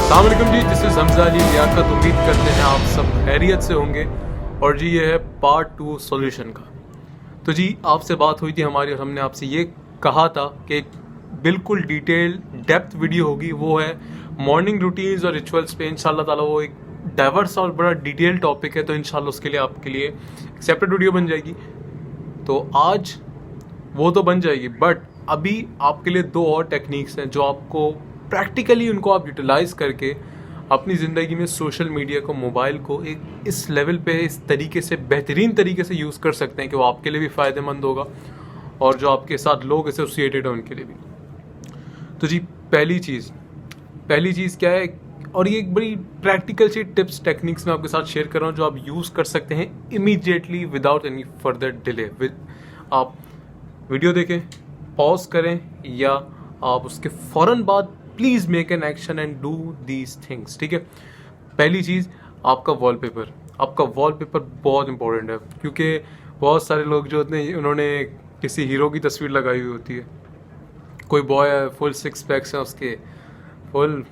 अस्सलाम वालेकुम जी, this is Hamza Ali Liaquat. उम्मीद करते हैं आप सब खैरियत से होंगे। और जी ये है पार्ट 2 सॉल्यूशन का। तो जी आपसे बात हुई थी हमारी और हमने आपसे ये कहा था कि एक बिल्कुल डिटेल डेप्थ वीडियो होगी, वो है मॉर्निंग रूटीन्स और रिचुअल्स पे। इंशाल्लाह ताला वो एक डाइवर्स और बड़ा डिटेल टॉपिक है, तो इंशाल्लाह उसके लिए आपके लिए एक सेपरेट वीडियो बन जाएगी। तो आज वो तो बन जाएगी, बट अभी आपके लिए 2 और टेक्निक्स हैं जो आपको प्रैक्टिकली उनको आप यूटिलाइज करके अपनी ज़िंदगी में सोशल मीडिया को, मोबाइल को एक इस लेवल पे, इस तरीके से, बेहतरीन तरीके से यूज़ कर सकते हैं कि वो आपके लिए भी फ़ायदेमंद होगा और जो आपके साथ लोग एसोसिएटेड हैं उनके लिए भी। तो जी पहली चीज़ क्या है, और ये एक बड़ी प्रैक्टिकल सी टिप्स टेक्निक्स मैं आपके साथ शेयर कर रहा हूँ जो आप यूज़ कर सकते हैं immediately without any further delay. आप वीडियो देखें, पॉज करें, या आप उसके फ़ौरन बाद please make an action and do these things. ठीक है, पहली चीज़ आपका वॉलपेपर। आपका वॉलपेपर बहुत इंपॉर्टेंट है, क्योंकि बहुत सारे लोग जो होते हैं उन्होंने किसी हीरो की तस्वीर लगाई हुई होती है। कोई बॉय है, फुल 6 पैक्स हैं उसके, फुल,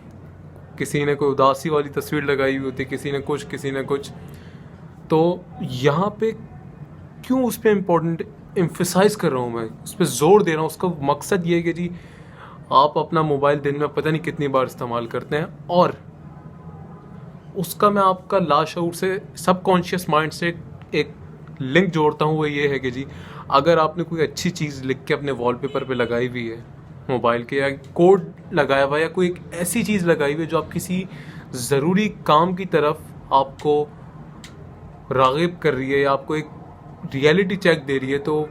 किसी ने कोई उदासी वाली तस्वीर लगाई हुई होती है, किसी ने कुछ। तो यहाँ पे क्यों उस पर इम्पोर्टेंट एम्फेसाइज कर रहा हूँ मैं, उस पर जोर दे रहा हूँ। उसका मकसद ये है कि जी आप अपना मोबाइल दिन में पता नहीं कितनी बार इस्तेमाल करते हैं, और उसका मैं आपका लाशऊर से, सबकॉन्शियस माइंड से एक लिंक जोड़ता हूँ। वो ये है कि जी अगर आपने कोई अच्छी चीज़ लिख के अपने वॉलपेपर पे लगाई हुई है मोबाइल के, या कोड लगाया हुआ है, या कोई एक ऐसी चीज़ लगाई हुई है जो आप किसी ज़रूरी काम की तरफ आपको राग़िब कर रही है या आपको एक रियलिटी चेक दे रही है, तो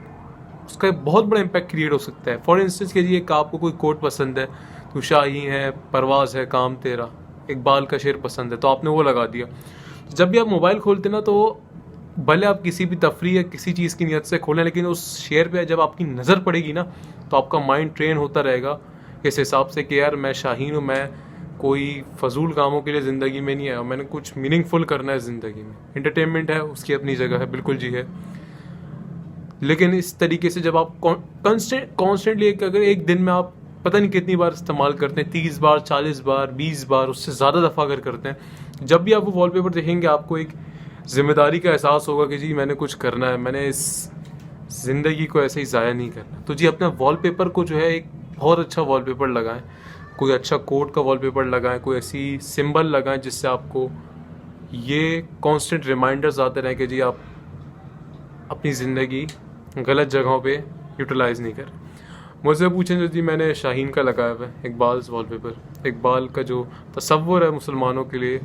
उसका एक बहुत बड़ा इम्पैक्ट क्रिएट हो सकता है। फॉर इंस्टेंस के लिए आपको कोई कोट पसंद है, तो शाही है, परवाज़ है, काम तेरा, इकबाल का शेर पसंद है, तो आपने वो लगा दिया। जब भी आप मोबाइल खोलते ना, तो भले आप किसी भी तफरी या किसी चीज़ की नियत से खोलें, लेकिन उस शेर पे जब आपकी नज़र पड़ेगी ना, तो आपका माइंड ट्रेन होता रहेगा इस हिसाब से कि यार मैं शाहीन हूँ, मैं कोई फजूल कामों के लिए ज़िंदगी में नहीं आया, मैंने कुछ मीनिंगफुल करना है ज़िंदगी में। एंटरटेनमेंट है, उसकी अपनी जगह है, बिल्कुल जी है, लेकिन इस तरीके से जब आप कॉन्स्टेंटली, अगर एक दिन में आप पता नहीं कितनी बार इस्तेमाल करते हैं, 30 बार, 40 बार, 20 बार, उससे ज़्यादा दफ़ा अगर करते हैं, जब भी आप वो वॉलपेपर देखेंगे आपको एक ज़िम्मेदारी का एहसास होगा कि जी मैंने कुछ करना है, मैंने इस ज़िंदगी को ऐसे ही ज़ाया नहीं करना। तो जी अपने वॉलपेपर को जो है एक बहुत अच्छा वॉलपेपर लगाएं, कोई अच्छा कोड का वॉलपेपर लगाएं, कोई ऐसी सिंबल लगाएं जिससे आपको ये कॉन्स्टेंट रिमाइंडर्स आते रहें कि जी आप अपनी ज़िंदगी गलत जगहों पे यूटिलाइज़ नहीं कर। मुझसे पूछें जो जी मैंने शाहीन का लगाया हुआ है, इकबाल वॉलपेपर, इकबाल का जो तसव्वुर है मुसलमानों के लिए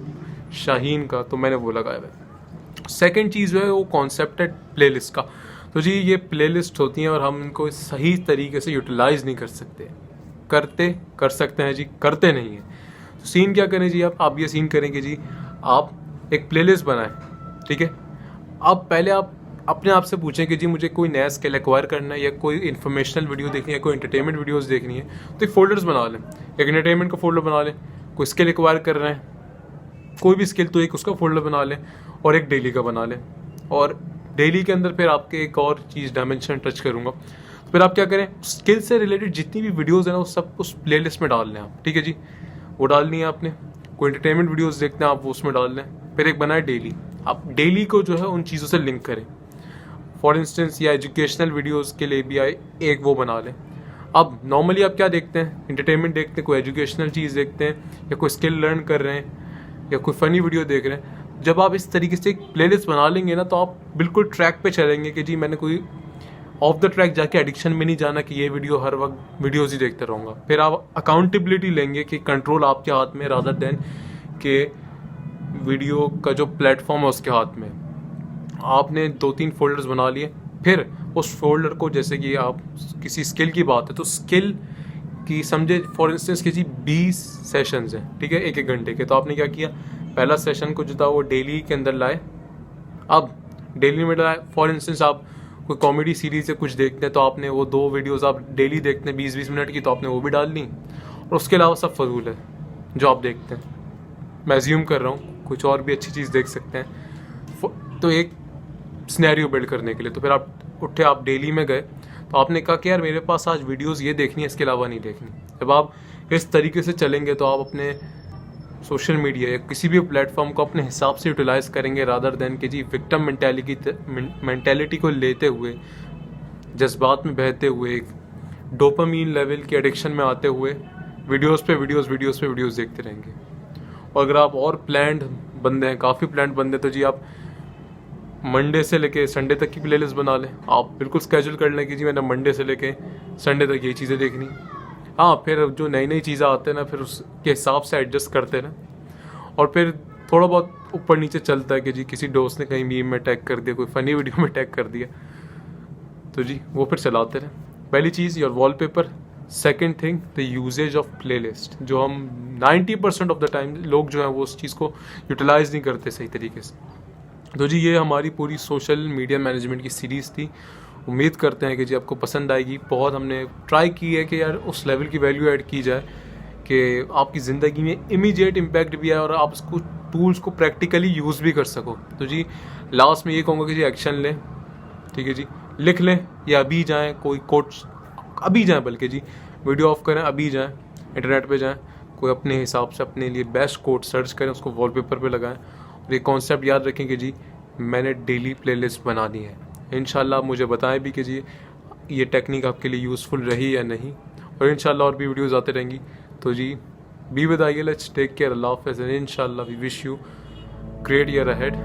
शाहीन का, तो मैंने वो लगाया हुआ है। सेकंड चीज़ जो है वो कॉन्सेप्ट है प्लेलिस्ट का। तो जी ये प्लेलिस्ट होती हैं और हम इनको सही तरीके से यूटिलाइज़ नहीं कर सकते। कर सकते हैं जी, करते नहीं हैं। तो सीन क्या करें जी, आप ये सीन करेंगे जी, आप एक प्लेलिस्ट बनाएं। ठीक है, अब पहले आप अपने आप से पूछें कि जी मुझे कोई नया स्किल एक्वायर करना है, या कोई इन्फॉर्मेशनल वीडियो देखनी है, कोई एंटरटेनमेंट वीडियोस देखनी है, तो एक फोल्डर्स बना लें। एक एंटरटेनमेंट का फोल्डर बना लें, कोई स्किल एक्वायर कर रहे हैं, कोई भी स्किल, तो एक उसका फोल्डर बना लें, और एक डेली का बना लें। और डेली के अंदर फिर आपके एक और चीज़ डायमेंशन टच करूँगा। तो फिर आप क्या करें, स्किल से रिलेटेड जितनी भी वीडियोज़ हैं ना, वो सब उस प्ले लिस्ट में डाल लें आप। ठीक है जी, वो डालनी है आपने। कोई एंटरटेनमेंट वीडियोज़ देखते हैं आप, वो उसमें डाल लें। फिर एक बनाए डेली, आप डेली को जो है उन चीज़ों से लिंक करें। फॉर इंस्टेंस या एजुकेशनल वीडियोस के लिए भी एक वो बना लें। अब नॉर्मली आप क्या देखते हैं, एंटरटेनमेंट देखते हैं, कोई एजुकेशनल चीज़ देखते हैं, या कोई स्किल लर्न कर रहे हैं, या कोई फ़नी वीडियो देख रहे हैं। जब आप इस तरीके से एक प्लेलिस्ट बना लेंगे ना, तो आप बिल्कुल ट्रैक पे चलेंगे कि जी मैंने कोई ऑफ द ट्रैक जाके एडिक्शन में नहीं जाना कि ये वीडियो हर वक्त वीडियोज़ ही देखते रहूँगा। फिर आप अकाउंटेबिलिटी लेंगे कि कंट्रोल आपके हाथ में, रादर देन के वीडियो का जो प्लेटफॉर्म है उसके हाथ में। आपने 2-3 फोल्डर्स बना लिए, फिर उस फोल्डर को, जैसे कि आप किसी स्किल की बात है, तो स्किल की समझे फॉर इंस्टेंस कि जी 20 सेशंस हैं, ठीक है, 1-1 घंटे के। तो आपने क्या किया, पहला सेशन को जो था वो डेली के अंदर लाए। अब डेली में लाए, फॉर इंस्टेंस आप कोई कॉमेडी सीरीज से कुछ देखते हैं, तो आपने वो 2 वीडियोज़ आप डेली देखते हैं 20-20 मिनट की, तो आपने वो भी डाल ली। और उसके अलावा सब फजूल है जो आप देखते हैं। मैं अज्यूम कर रहा हूँ कुछ और भी अच्छी चीज़ देख सकते हैं। तो एक सिनेरियो बिल्ड करने के लिए, तो फिर आप उठे, आप डेली में गए, तो आपने कहा कि यार मेरे पास आज वीडियोस ये देखनी है, इसके अलावा नहीं देखनी। जब आप इस तरीके से चलेंगे तो आप अपने सोशल मीडिया या किसी भी प्लेटफॉर्म को अपने हिसाब से यूटिलाइज करेंगे रादर देन कि जी विक्टिम मेंटेलिटी को लेते हुए, जज्बात में बहते हुए, एक डोपामीन लेवल के एडिक्शन में आते हुए वीडियोस पे वीडियोस देखते रहेंगे। और अगर आप और प्लान्ड बंदे हैं, काफ़ी प्लान्ड बंदे, तो जी आप मंडे से लेके संडे तक की प्लेलिस्ट बना लें। आप बिल्कुल स्केड्यूल कर लें कि जी मैंने मंडे से लेके संडे तक ये चीज़ें देखनी। हाँ, फिर जो नई नई चीज़ें आते हैं ना, फिर उसके हिसाब से एडजस्ट करते ना, और फिर थोड़ा बहुत ऊपर नीचे चलता है कि जी किसी दोस्त ने कहीं मीम में टैग कर दिया, कोई फ़नी वीडियो में टैग कर दिया, तो जी वो फिर चलाते रहें। पहली चीज़ your wallpaper. Second thing the usages of playlist, जो हम 90% ऑफ द टाइम लोग जो हैं वो उस चीज़ को यूटिलाइज़ नहीं करते सही तरीके से। तो जी ये हमारी पूरी सोशल मीडिया मैनेजमेंट की सीरीज़ थी। उम्मीद करते हैं कि जी आपको पसंद आएगी। बहुत हमने ट्राई की है कि यार उस लेवल की वैल्यू ऐड की जाए कि आपकी ज़िंदगी में इमीडिएट इम्पैक्ट भी आए और आप उसको टूल्स को प्रैक्टिकली यूज़ भी कर सको। तो जी लास्ट में ये कहूँगा कि जी एक्शन लें, ठीक है जी, लिख लें या अभी जाएँ, कोई कोट्स अभी जाएँ, बल्कि जी वीडियो ऑफ करें, अभी जाएँ, इंटरनेट पे जाएँ, कोई अपने हिसाब से अपने लिए बेस्ट कोट सर्च करें, उसको वॉलपेपर पे लगाएं। और ये कॉन्सेप्ट याद रखें कि जी मैंने डेली प्लेलिस्ट बनानी है। इंशाल्लाह आप मुझे बताएं भी कि जी ये टेक्निक आपके लिए यूज़फुल रही या नहीं, और इंशाल्लाह और भी वीडियोज़ आते रहेंगी। तो जी be with I, let's take care, अल्लाह हाफ़िज़, एंड इंशाल्लाह we wish you great year ahead.